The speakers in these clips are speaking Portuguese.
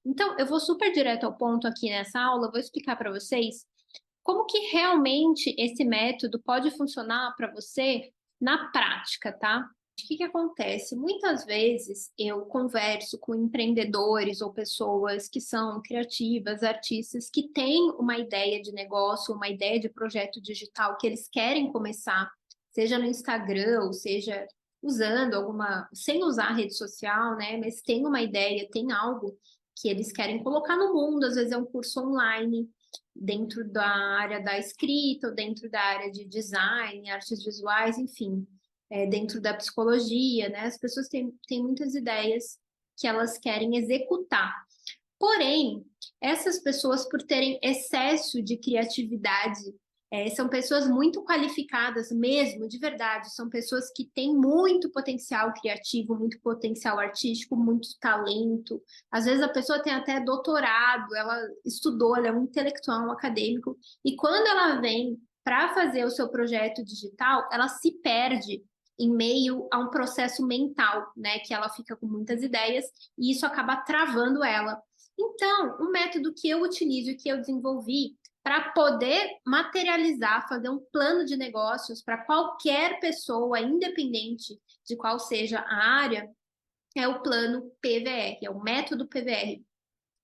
Então, eu vou super direto ao ponto aqui nessa aula, vou explicar para vocês como que realmente esse método pode funcionar para você na prática, tá? O que que acontece? Muitas vezes eu converso com empreendedores ou pessoas que são criativas, artistas, que têm uma ideia de negócio, uma ideia de projeto digital que eles querem começar, seja no Instagram, ou seja usando alguma, sem usar a rede social, né? Mas tem uma ideia, tem algo que eles querem colocar no mundo, às vezes é um curso online, dentro da área da escrita, ou dentro da área de design, artes visuais, enfim, dentro da psicologia, né? As pessoas têm muitas ideias que elas querem executar. Porém, essas pessoas, por terem excesso de criatividade, são pessoas muito qualificadas mesmo, de verdade, são pessoas que têm muito potencial criativo, muito potencial artístico, muito talento. Às vezes a pessoa tem até doutorado, ela estudou, ela é um intelectual, um acadêmico, e quando ela vem para fazer o seu projeto digital, ela se perde em meio a um processo mental, né, que ela fica com muitas ideias e isso acaba travando ela. Então, um método que eu utilizo e que eu desenvolvi para poder materializar, fazer um plano de negócios para qualquer pessoa, independente de qual seja a área, é o plano PVR, é o método PVR,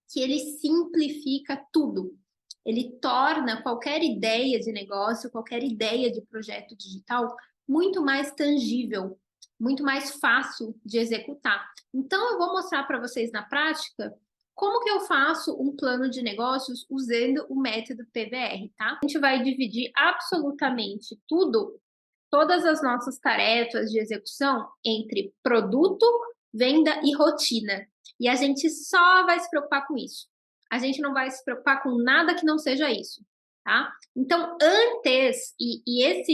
que ele simplifica tudo. Ele torna qualquer ideia de negócio, qualquer ideia de projeto digital muito mais tangível, muito mais fácil de executar. Então, eu vou mostrar para vocês na prática como que eu faço um plano de negócios usando o método PVR, tá? A gente vai dividir absolutamente tudo, todas as nossas tarefas de execução entre produto, venda e rotina. E a gente só vai se preocupar com isso. A gente não vai se preocupar com nada que não seja isso, tá? Então, antes,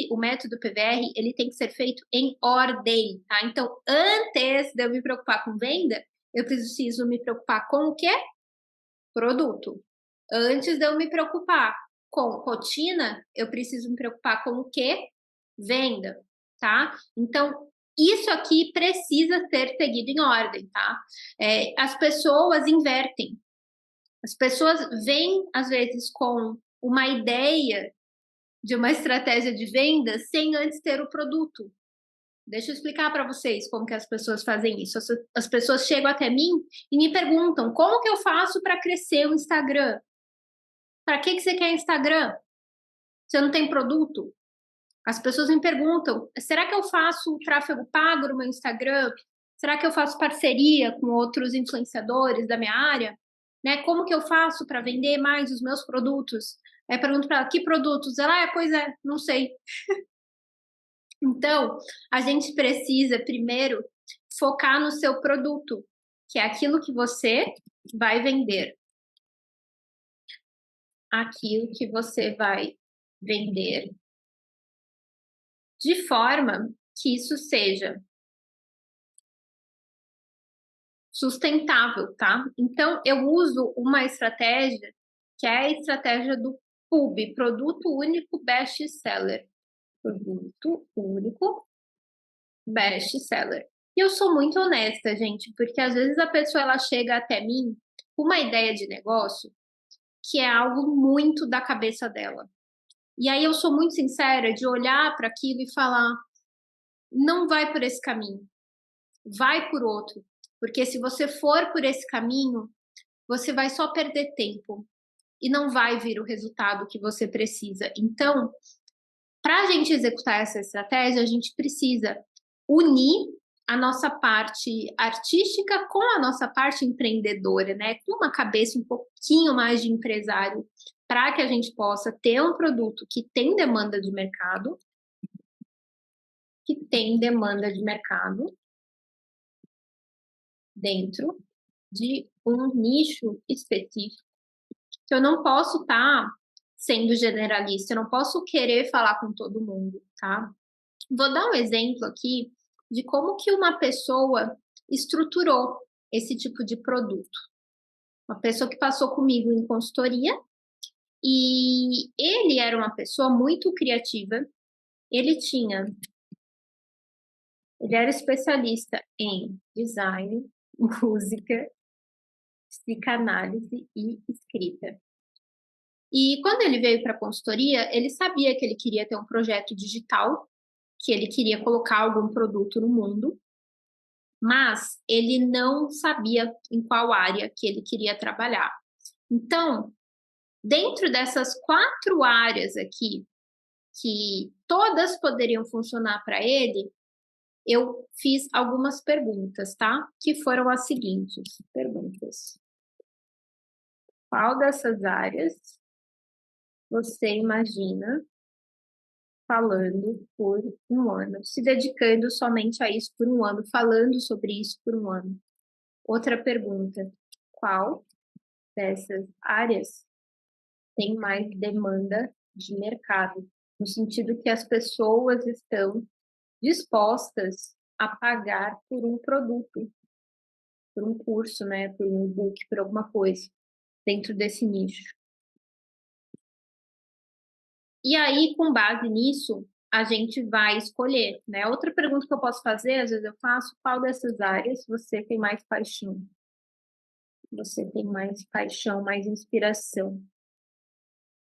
o método PVR, ele tem que ser feito em ordem, tá? Então, antes de eu me preocupar com venda, eu preciso me preocupar com o quê? Produto. Antes de eu me preocupar com rotina, eu preciso me preocupar com o quê? Venda, tá? Então, isso aqui precisa ser seguido em ordem, tá? As pessoas invertem. As pessoas vêm, às vezes, com uma ideia de uma estratégia de venda sem antes ter o produto. Deixa eu explicar para vocês como que as pessoas fazem isso. As pessoas chegam até mim e me perguntam como que eu faço para crescer o Instagram? Para que você quer Instagram? Você não tem produto? As pessoas me perguntam, será que eu faço tráfego pago no meu Instagram? Será que eu faço parceria com outros influenciadores da minha área? Né? Como que eu faço para vender mais os meus produtos? Aí pergunto para ela, que produtos? Ela, pois é, não sei. Então, a gente precisa primeiro focar no seu produto, que é aquilo que você vai vender. Aquilo que você vai vender de forma que isso seja sustentável, tá? Então, eu uso uma estratégia que é a estratégia do PUB, Produto Único Best Seller. Produto Único Best Seller. E eu sou muito honesta, gente, porque às vezes a pessoa ela chega até mim com uma ideia de negócio que é algo muito da cabeça dela. E aí eu sou muito sincera de olhar para aquilo e falar: não vai por esse caminho, vai por outro. Porque se você for por esse caminho, você vai só perder tempo e não vai vir o resultado que você precisa. Então, para a gente executar essa estratégia, a gente precisa unir a nossa parte artística com a nossa parte empreendedora, né? Com uma cabeça um pouquinho mais de empresário, para que a gente possa ter um produto que tem demanda de mercado, dentro de um nicho específico. Que eu não posso estar sendo generalista, eu não posso querer falar com todo mundo, tá? Vou dar um exemplo aqui de como que uma pessoa estruturou esse tipo de produto. Uma pessoa que passou comigo em consultoria e ele era uma pessoa muito criativa. Ele era especialista em design, música, psicanálise e escrita. E quando ele veio para a consultoria, ele sabia que ele queria ter um projeto digital, que ele queria colocar algum produto no mundo, mas ele não sabia em qual área que ele queria trabalhar. Então, dentro dessas 4 áreas aqui, que todas poderiam funcionar para ele, eu fiz algumas perguntas, tá? Que foram as seguintes perguntas. Qual dessas áreas você imagina falando por um ano, se dedicando somente a isso por um ano, falando sobre isso por um ano? Outra pergunta: qual dessas áreas tem mais demanda de mercado? No sentido que as pessoas estão dispostas a pagar por um produto, por um curso, né, por um e-book, por alguma coisa dentro desse nicho. E aí, com base nisso, a gente vai escolher, né? Outra pergunta que eu posso fazer, às vezes eu faço, qual dessas áreas você tem mais paixão? Você tem mais paixão, mais inspiração?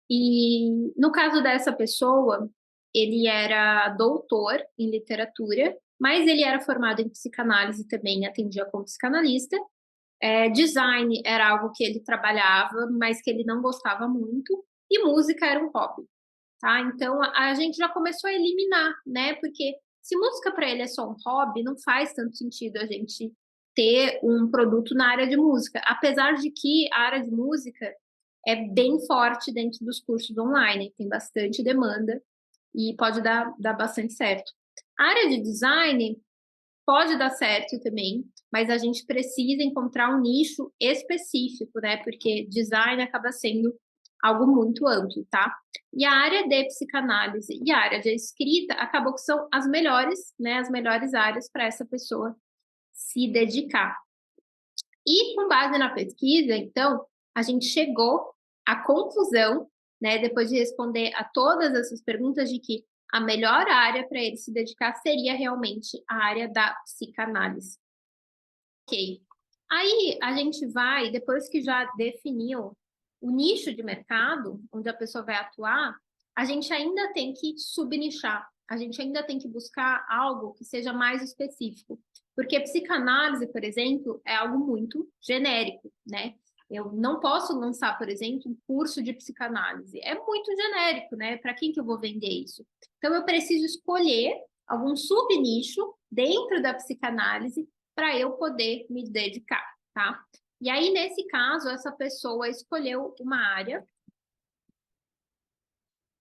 E no caso dessa pessoa, ele era doutor em literatura, mas ele era formado em psicanálise também, atendia como psicanalista. Design era algo que ele trabalhava, mas que ele não gostava muito, e música era um hobby, tá? Então a gente já começou a eliminar, né? Porque se música para ele é só um hobby, não faz tanto sentido a gente ter um produto na área de música, apesar de que a área de música é bem forte dentro dos cursos online, tem bastante demanda e pode dar bastante certo. A área de design pode dar certo também, mas a gente precisa encontrar um nicho específico, né? Porque design acaba sendo algo muito amplo, tá? E a área de psicanálise e a área de escrita acabou que são as melhores, né? As melhores áreas para essa pessoa se dedicar. E com base na pesquisa, então, a gente chegou à conclusão, né, depois de responder a todas essas perguntas, de que a melhor área para ele se dedicar seria realmente a área da psicanálise. Ok. Aí a gente vai, depois que já definiu o nicho de mercado, onde a pessoa vai atuar, a gente ainda tem que subnichar, a gente ainda tem que buscar algo que seja mais específico. Porque psicanálise, por exemplo, é algo muito genérico, né? Eu não posso lançar, por exemplo, um curso de psicanálise. É muito genérico, né? Para quem que eu vou vender isso? Então, eu preciso escolher algum subnicho dentro da psicanálise para eu poder me dedicar, tá? E aí, nesse caso, essa pessoa escolheu uma área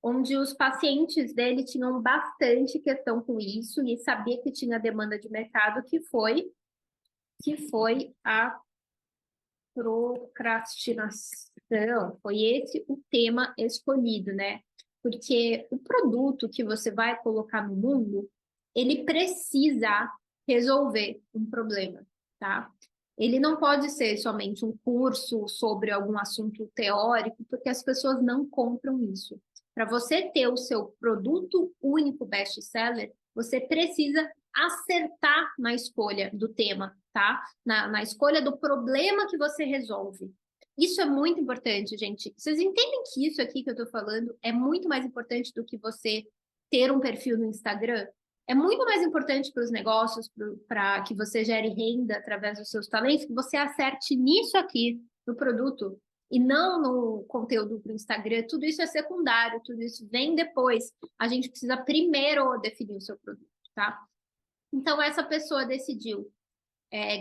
onde os pacientes dele tinham bastante questão com isso e sabia que tinha demanda de mercado, que foi a procrastinação. Foi esse o tema escolhido, né? Porque o produto que você vai colocar no mundo, ele precisa resolver um problema, tá? Ele não pode ser somente um curso sobre algum assunto teórico, porque as pessoas não compram isso. Para você ter o seu produto único best-seller, você precisa acertar na escolha do tema, tá? Na escolha do problema que você resolve. Isso é muito importante, gente. Vocês entendem que isso aqui que eu tô falando é muito mais importante do que você ter um perfil no Instagram? É muito mais importante para os negócios, para que você gere renda através dos seus talentos, que você acerte nisso aqui, no produto, e não no conteúdo para o Instagram. Tudo isso é secundário, tudo isso vem depois. A gente precisa primeiro definir o seu produto, tá? Então, essa pessoa decidiu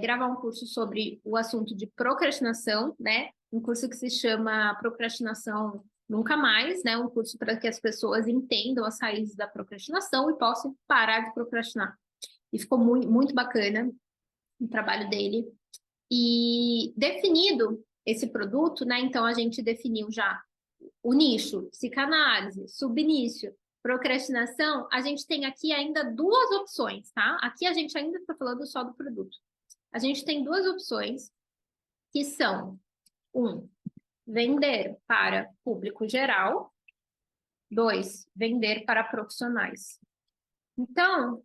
gravar um curso sobre o assunto de procrastinação, né? Um curso que se chama Procrastinação Nunca Mais, né? Um curso para que as pessoas entendam as raízes da procrastinação e possam parar de procrastinar. E ficou muito, muito bacana o trabalho dele. E definido esse produto, né? Então a gente definiu já o nicho, psicanálise, subnicho, procrastinação. A gente tem aqui ainda 2 opções, tá? Aqui a gente ainda está falando só do produto. A gente tem 2 opções que são: vender para público geral; 2, vender para profissionais. Então,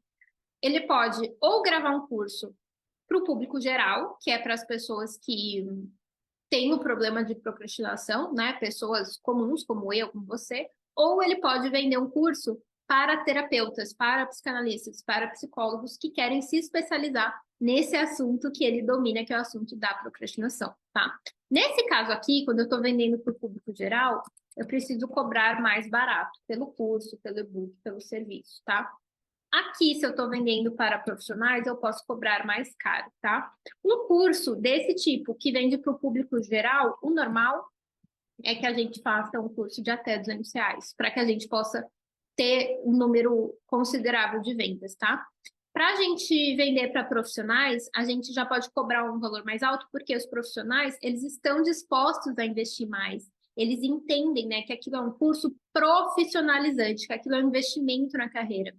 ele pode ou gravar um curso para o público geral, que é para as pessoas que tem o problema de procrastinação, né? Pessoas comuns como eu, como você, ou ele pode vender um curso para terapeutas, para psicanalistas, para psicólogos que querem se especializar nesse assunto que ele domina, que é o assunto da procrastinação, tá? Nesse caso aqui, quando eu estou vendendo para o público geral, eu preciso cobrar mais barato pelo curso, pelo e-book, pelo serviço, tá? Aqui, se eu estou vendendo para profissionais, eu posso cobrar mais caro, tá? Um curso desse tipo, que vende para o público geral, o normal é que a gente faça um curso de até R$ 200, para que a gente possa ter um número considerável de vendas, tá? Para a gente vender para profissionais, a gente já pode cobrar um valor mais alto, porque os profissionais, eles estão dispostos a investir mais. Eles entendem, né, que aquilo é um curso profissionalizante, que aquilo é um investimento na carreira.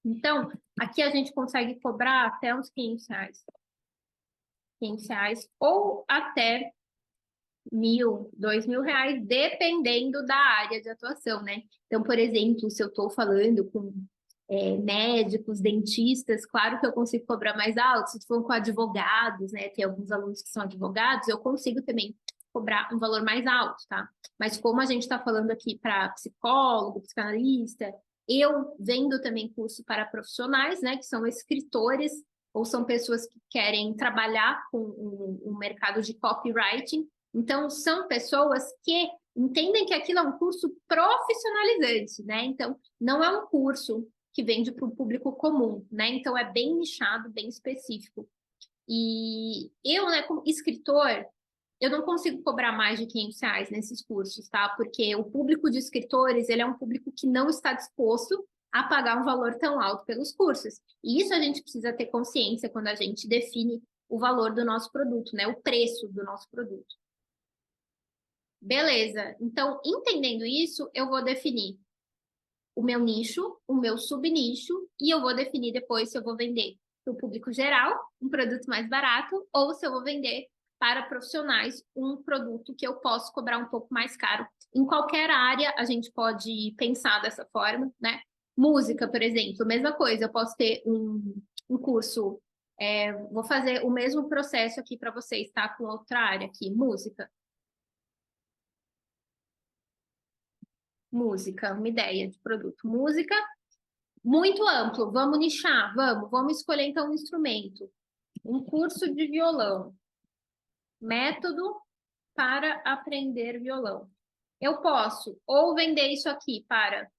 Então, aqui a gente consegue cobrar até uns R$ 500. R$ 500 ou até 1.000, R$ 2.000, dependendo da área de atuação, né? Então, por exemplo, se eu estou falando com médicos, dentistas, claro que eu consigo cobrar mais alto. Se for com advogados, né? Tem alguns alunos que são advogados, eu consigo também cobrar um valor mais alto, tá? Mas como a gente está falando aqui para psicólogo, psicanalista, eu vendo também curso para profissionais, né? Que são escritores ou são pessoas que querem trabalhar com um mercado de copywriting. Então, são pessoas que entendem que aquilo é um curso profissionalizante, né? Então, não é um curso que vende para o público comum, né? Então, é bem nichado, bem específico. E eu, né, como escritor, eu não consigo cobrar mais de R$ 500 nesses cursos, tá? Porque o público de escritores, ele é um público que não está disposto a pagar um valor tão alto pelos cursos. E isso a gente precisa ter consciência quando a gente define o valor do nosso produto, né? O preço do nosso produto. Beleza. Então, entendendo isso, eu vou definir o meu nicho, o meu subnicho, e eu vou definir depois se eu vou vender para o público geral, um produto mais barato, ou se eu vou vender para profissionais um produto que eu posso cobrar um pouco mais caro. Em qualquer área, a gente pode pensar dessa forma, né? Música, por exemplo, mesma coisa, eu posso ter um curso, vou fazer o mesmo processo aqui para vocês, tá? Com outra área aqui, música. Música, uma ideia de produto. Música, muito amplo, vamos nichar, vamos escolher então um instrumento. Um curso de violão. Método para aprender violão. Eu posso ou vender isso aqui para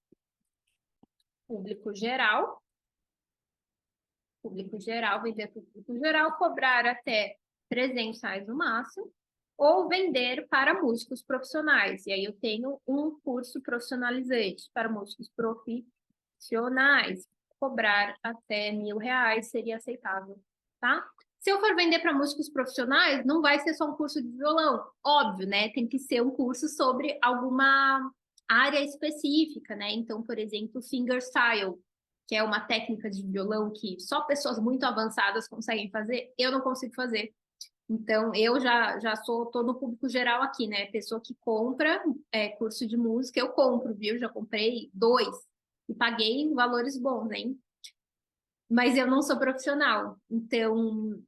público geral, vender para o público geral, cobrar até R$ 300 no máximo, ou vender para músicos profissionais. E aí eu tenho um curso profissionalizante para músicos profissionais. Cobrar até R$ 1.000 seria aceitável, tá? Se eu for vender para músicos profissionais, não vai ser só um curso de violão, óbvio, né? Tem que ser um curso sobre alguma área específica, né? Então, por exemplo, fingerstyle, que é uma técnica de violão que só pessoas muito avançadas conseguem fazer, eu não consigo fazer. Então, eu já tô no público geral aqui, né? Pessoa que compra curso de música, eu compro, viu? Já comprei 2 e paguei valores bons, hein? Mas eu não sou profissional. Então,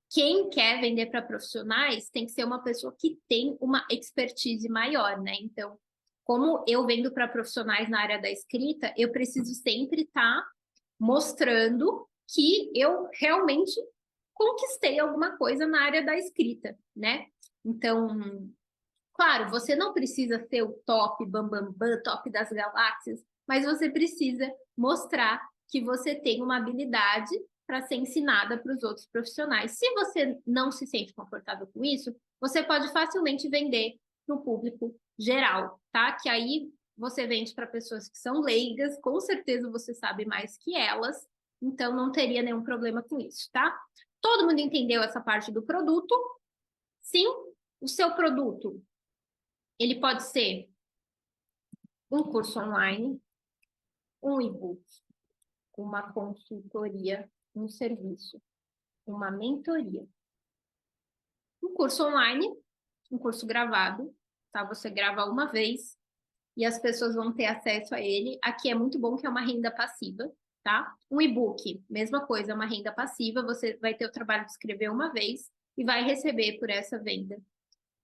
quem quer vender para profissionais tem que ser uma pessoa que tem uma expertise maior, né? Então, como eu vendo para profissionais na área da escrita, eu preciso sempre estar mostrando que eu realmente conquistei alguma coisa na área da escrita, né? Então, claro, você não precisa ser o top, bam, top das galáxias, mas você precisa mostrar que você tem uma habilidade para ser ensinada para os outros profissionais. Se você não se sente confortável com isso, você pode facilmente vender para o público geral, tá? Que aí você vende para pessoas que são leigas, com certeza você sabe mais que elas, então não teria nenhum problema com isso, tá? Todo mundo entendeu essa parte do produto? Sim, o seu produto ele pode ser um curso online, um e-book, uma consultoria, um serviço, uma mentoria. Um curso online, um curso gravado, tá? Você grava uma vez e as pessoas vão ter acesso a ele. Aqui é muito bom que é uma renda passiva, tá? Um e-book, mesma coisa, é uma renda passiva. Você vai ter o trabalho de escrever uma vez e vai receber por essa venda.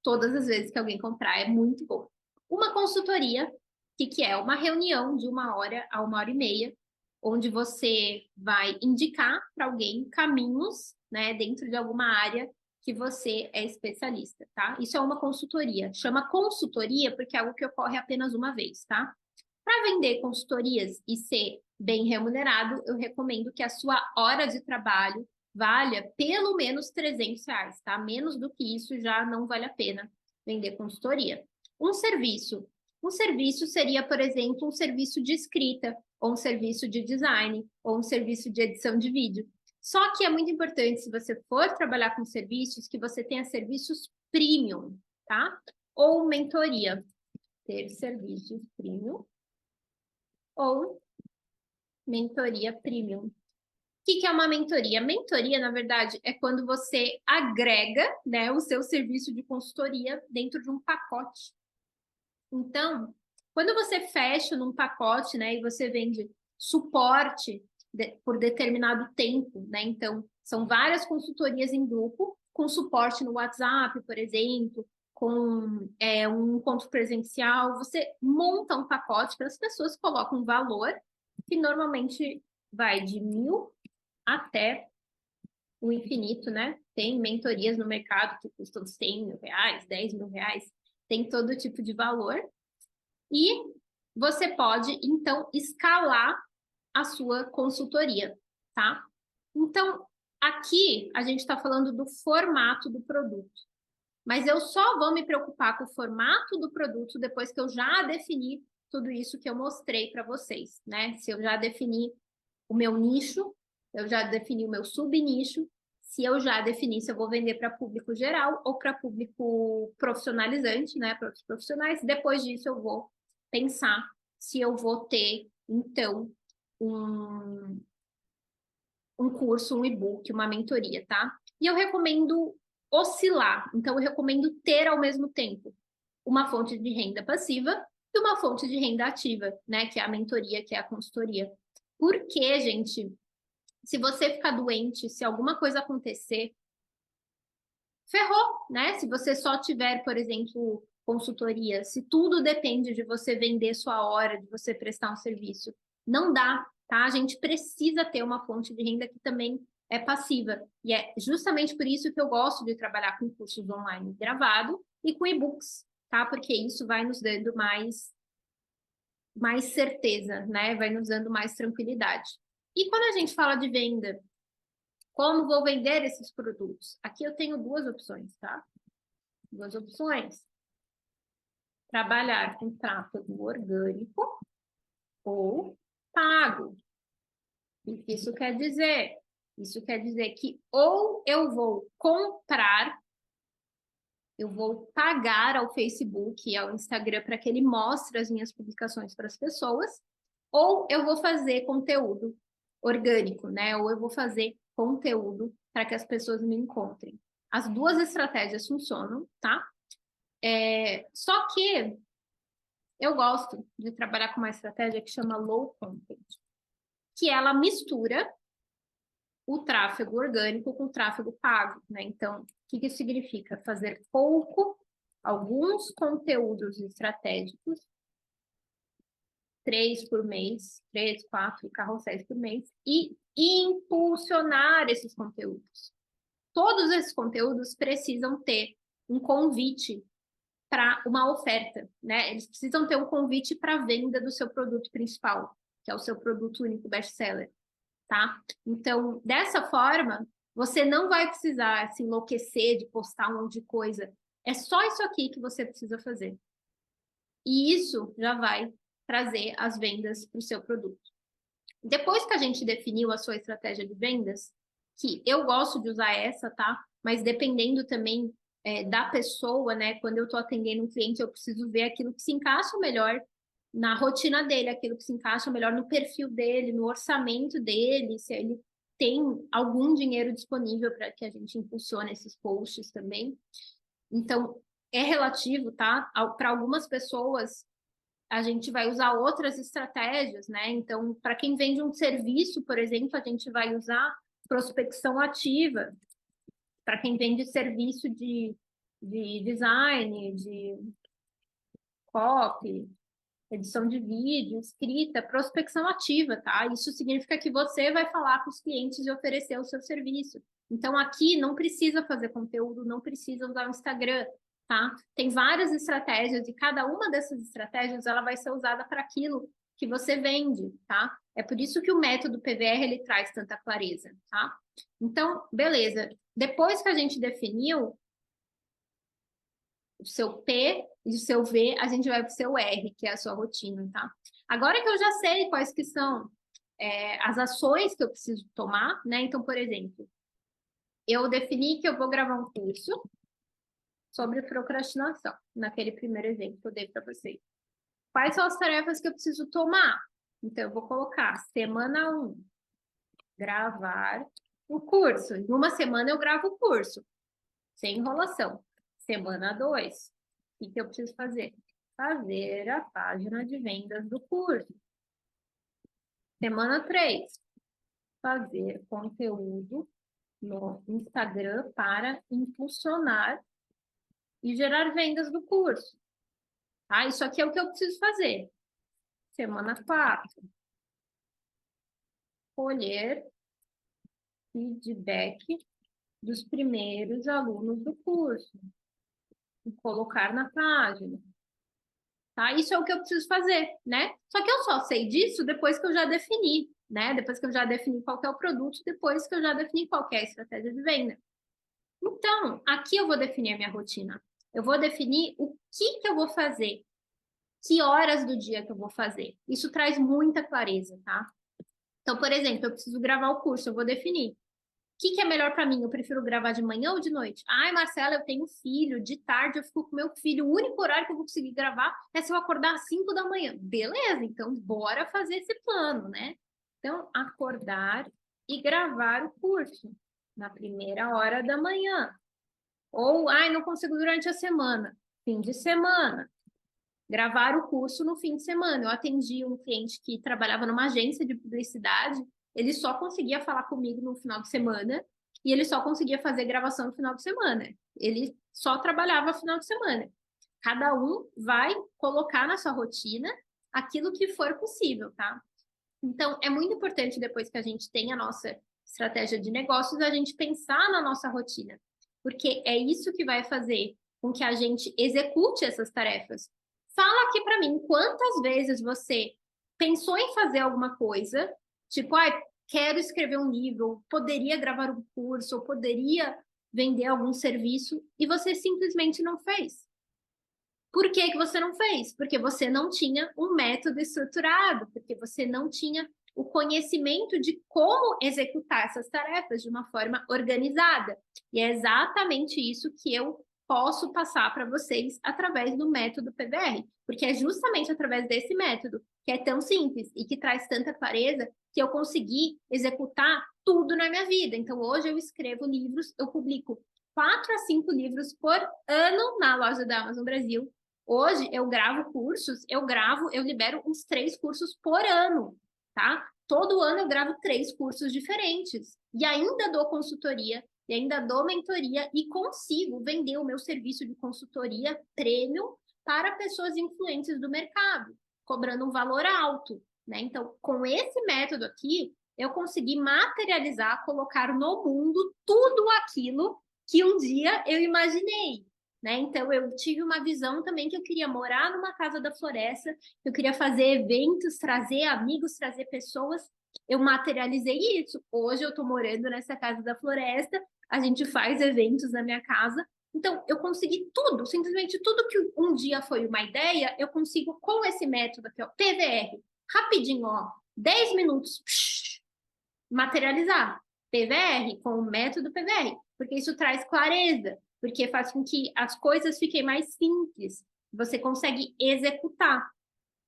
todas as vezes que alguém comprar, é muito bom. Uma consultoria, o que é? Uma reunião de 1 hora a 1 hora e meia, onde você vai indicar para alguém caminhos, né, dentro de alguma área que você é especialista, tá? Isso é uma consultoria. Chama consultoria porque é algo que ocorre apenas uma vez, tá? Para vender consultorias e ser bem remunerado, eu recomendo que a sua hora de trabalho valha pelo menos R$ 300, tá? Menos do que isso já não vale a pena vender consultoria. Um serviço. Um serviço seria, por exemplo, um serviço de escrita, ou um serviço de design, ou um serviço de edição de vídeo. Só que é muito importante, se você for trabalhar com serviços, que você tenha serviços premium, tá? Ou mentoria. Ter serviços premium ou mentoria premium. O que é uma mentoria? Mentoria, na verdade, é quando você agrega, né, o seu serviço de consultoria dentro de um pacote. Então, quando você fecha num pacote, né, e você vende suporte por determinado tempo, né? Então, são várias consultorias em grupo, com suporte no WhatsApp, por exemplo, com um encontro presencial. Você monta um pacote que as pessoas colocam um valor, que normalmente vai de 1.000 até o infinito, né? Tem mentorias no mercado que custam R$ 100.000, R$ 10.000, tem todo tipo de valor. E você pode, então, escalar a sua consultoria, tá? Então, aqui a gente está falando do formato do produto. Mas eu só vou me preocupar com o formato do produto depois que eu já defini tudo isso que eu mostrei para vocês, né? Se eu já defini o meu nicho, eu já defini o meu subnicho, se eu já defini se eu vou vender para público geral ou para público profissionalizante, né? Para outros profissionais. Depois disso, eu vou pensar se eu vou ter, então, um curso, um e-book, uma mentoria, tá? E eu recomendo oscilar. Então, eu recomendo ter ao mesmo tempo uma fonte de renda passiva e uma fonte de renda ativa, né? Que é a mentoria, que é a consultoria. Porque, gente, se você ficar doente, se alguma coisa acontecer, ferrou, né? Se você só tiver, por exemplo, consultoria, se tudo depende de você vender sua hora, de você prestar um serviço, não dá, tá? A gente precisa ter uma fonte de renda que também é passiva. E é justamente por isso que eu gosto de trabalhar com cursos online gravado e com e-books, tá? Porque isso vai nos dando mais certeza, né? Vai nos dando mais tranquilidade. E quando a gente fala de venda, como vou vender esses produtos? Aqui eu tenho duas opções, tá? Duas opções. Trabalhar com tráfego orgânico ou pago. O que isso quer dizer? Isso quer dizer que ou eu vou comprar, eu vou pagar ao Facebook e ao Instagram para que ele mostre as minhas publicações para as pessoas, ou eu vou fazer conteúdo orgânico, né? Ou eu vou fazer conteúdo para que as pessoas me encontrem. As duas estratégias funcionam, tá? Só que eu gosto de trabalhar com uma estratégia que chama low content, que ela mistura o tráfego orgânico com o tráfego pago, né? Então, o que isso significa? Fazer alguns conteúdos estratégicos, 3 por mês, 3, 4 carrosséis por mês, e impulsionar esses conteúdos. Todos esses conteúdos precisam ter um convite para uma oferta, né? Eles precisam ter um convite para a venda do seu produto principal, que é o seu produto único best-seller, tá? Então, dessa forma, você não vai precisar se enlouquecer de postar um monte de coisa. É só isso aqui que você precisa fazer. E isso já vai trazer as vendas para o seu produto. Depois que a gente definiu a sua estratégia de vendas, que eu gosto de usar essa, tá? Mas dependendo também da pessoa, né? Quando eu estou atendendo um cliente, eu preciso ver aquilo que se encaixa melhor na rotina dele, aquilo que se encaixa melhor no perfil dele, no orçamento dele, se ele tem algum dinheiro disponível para que a gente impulsione esses posts também. Então, é relativo, tá? Para algumas pessoas, a gente vai usar outras estratégias, né? Então, para quem vende um serviço, por exemplo, a gente vai usar prospecção ativa. Para quem vende serviço de de design, de copy, edição de vídeo, escrita, prospecção ativa, tá? Isso significa que você vai falar com os clientes e oferecer o seu serviço. Então, aqui não precisa fazer conteúdo, não precisa usar o Instagram, tá? Tem várias estratégias e cada uma dessas estratégias, ela vai ser usada para aquilo que você vende, tá? É por isso que o método PVR, ele traz tanta clareza, tá? Então, beleza. Depois que a gente definiu o seu P e o seu V, a gente vai para o seu R, que é a sua rotina, tá? Agora que eu já sei quais que são as ações que eu preciso tomar, né? Então, por exemplo, eu defini que eu vou gravar um curso sobre procrastinação, naquele primeiro exemplo que eu dei para vocês. Quais são as tarefas que eu preciso tomar? Então, eu vou colocar semana 1, gravar o curso. Em uma semana eu gravo o curso, sem enrolação. Semana 2, o que eu preciso fazer? Fazer a página de vendas do curso. Semana 3, fazer conteúdo no Instagram para impulsionar e gerar vendas do curso. Tá? Isso aqui é o que eu preciso fazer. Semana 4, colher feedback dos primeiros alunos do curso e colocar na página. Tá? Isso é o que eu preciso fazer, né? Só que eu só sei disso depois que eu já defini, né? Depois que eu já defini qual que é o produto, depois que eu já defini qual que é a estratégia de venda. Então, aqui eu vou definir a minha rotina. Eu vou definir o que eu vou fazer, que horas do dia que eu vou fazer. Isso traz muita clareza, tá? Então, por exemplo, eu preciso gravar o curso, eu vou definir. O que é melhor para mim? Eu prefiro gravar de manhã ou de noite? Ai, Marcela, eu tenho filho, de tarde eu fico com meu filho. O único horário que eu vou conseguir gravar é se eu acordar às 5 da manhã. Beleza, então bora fazer esse plano, né? Então, acordar e gravar o curso na primeira hora da manhã. Ou, ai, não consigo durante a semana. Fim de semana. Gravar o curso no fim de semana. Eu atendi um cliente que trabalhava numa agência de publicidade, ele só conseguia falar comigo no final de semana e ele só conseguia fazer gravação no final de semana. Ele só trabalhava no final de semana. Cada um vai colocar na sua rotina aquilo que for possível, tá? Então, é muito importante depois que a gente tem a nossa estratégia de negócios, a gente pensar na nossa rotina, porque é isso que vai fazer com que a gente execute essas tarefas. Fala aqui para mim quantas vezes você pensou em fazer alguma coisa, tipo, ah, quero escrever um livro, poderia gravar um curso, ou poderia vender algum serviço, e você simplesmente não fez. Por que que você não fez? Porque você não tinha um método estruturado, porque você não tinha o conhecimento de como executar essas tarefas de uma forma organizada. E é exatamente isso que eu posso passar para vocês através do método PVR, porque é justamente através desse método, que é tão simples e que traz tanta clareza, que eu consegui executar tudo na minha vida. Então, hoje eu escrevo livros, eu publico 4 a 5 livros por ano na loja da Amazon Brasil. Hoje eu gravo cursos, eu libero uns 3 cursos por ano, tá? Todo ano eu gravo 3 cursos diferentes. E ainda dou consultoria, e ainda dou mentoria e consigo vender o meu serviço de consultoria premium para pessoas influentes do mercado, cobrando um valor alto, né? Então, com esse método aqui, eu consegui materializar, colocar no mundo tudo aquilo que um dia eu imaginei. Né? Então, eu tive uma visão também que eu queria morar numa casa da floresta, eu queria fazer eventos, trazer amigos, trazer pessoas. Eu materializei isso. Hoje eu estou morando nessa casa da floresta, a gente faz eventos na minha casa. Então, eu consegui tudo, simplesmente tudo que um dia foi uma ideia, eu consigo com esse método aqui, ó, PVR, rapidinho, ó, 10 minutos, materializar. PVR com o método PVR, porque isso traz clareza, porque faz com que as coisas fiquem mais simples, você consegue executar.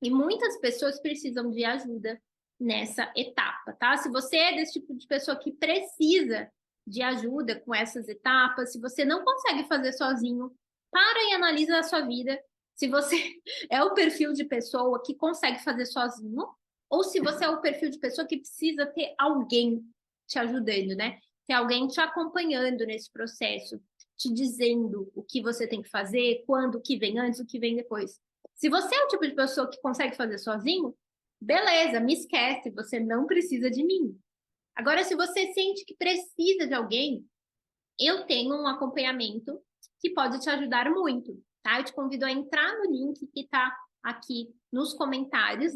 E muitas pessoas precisam de ajuda nessa etapa, tá? Se você é desse tipo de pessoa que precisa de ajuda com essas etapas, se você não consegue fazer sozinho, para e analisa a sua vida. Se você é o perfil de pessoa que consegue fazer sozinho, ou se você é o perfil de pessoa que precisa ter alguém te ajudando, né? Ter alguém te acompanhando nesse processo. te dizendo o que você tem que fazer, quando, o que vem antes, o que vem depois. Se você é o tipo de pessoa que consegue fazer sozinho, beleza, me esquece, você não precisa de mim. Agora, se você sente que precisa de alguém, eu tenho um acompanhamento que pode te ajudar muito, tá? Eu te convido a entrar no link que está aqui nos comentários